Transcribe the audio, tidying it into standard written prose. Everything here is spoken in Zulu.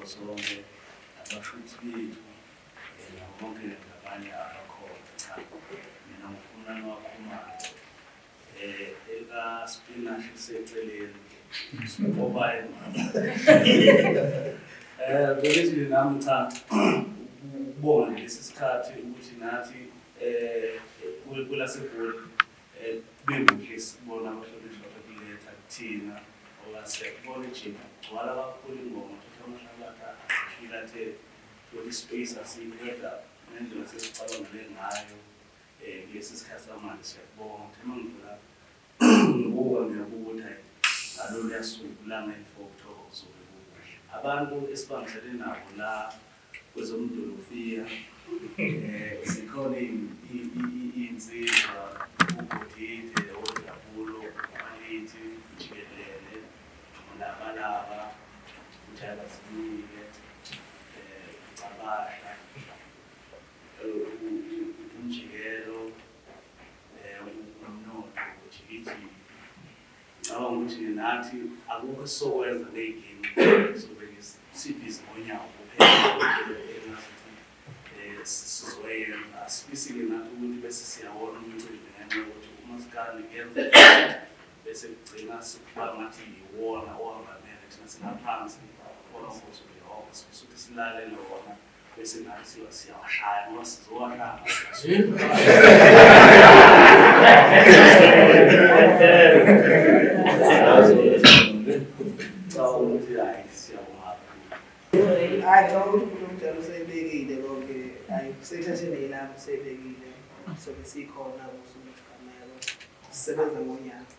sonke abashuthi bethu bonke nabanye abakhona. Cha, mina ngifuna nowakhuluma eka-spinach kuseceleni ngoba belithi nami ngithanda ukubona lesi sikhathi ukuthi nathi kulaseGoli bekuhle sibona abahlonishwa bekuletha kuthina okasiyakubona ejima kugcwala kakhulu ingoma futhi amahlakahla afika athe futhi ispace asiyiqeda nendlela sesicabangele ngayo kulesi sikhathi samanje siyakubonga ukuthi uma ngivula ngokuba ngiyabuka ukuthi hayi ngaloluya suku la nge-4 October kuzobe kukuhle. Abantu esibangiselwe nabo la kwezomdolofia zikhona iy'nsizwa ubhodide ojabulo amanithi jikelele ulabalaba uthakazinike ucabahla umjikelo umnotho ujikijiki. Ngicabanga ukuthi nathi akukho esizokwenza ngey'ginqi sobe sibhizi ngonyawo kuphela sizoyenza asifisile nathi ukuthi bese siyawona umcimbi ngenxa yokuthi umasikandi ngenza bese kugcina sikuba ngathi yiwona ohamba mele thina singaphansi khona ukuthi uyehova sifisa ukuthi silalele wona bese nathi siyawashaya ngoba sizowashaya ukuthi hayi siyabonga. Hayi konke uNkulunkulu usebekile konke hayi kusethashini yilapho usebekile sobe sikhona kusuku lesigameko sisebenza ngonyaka.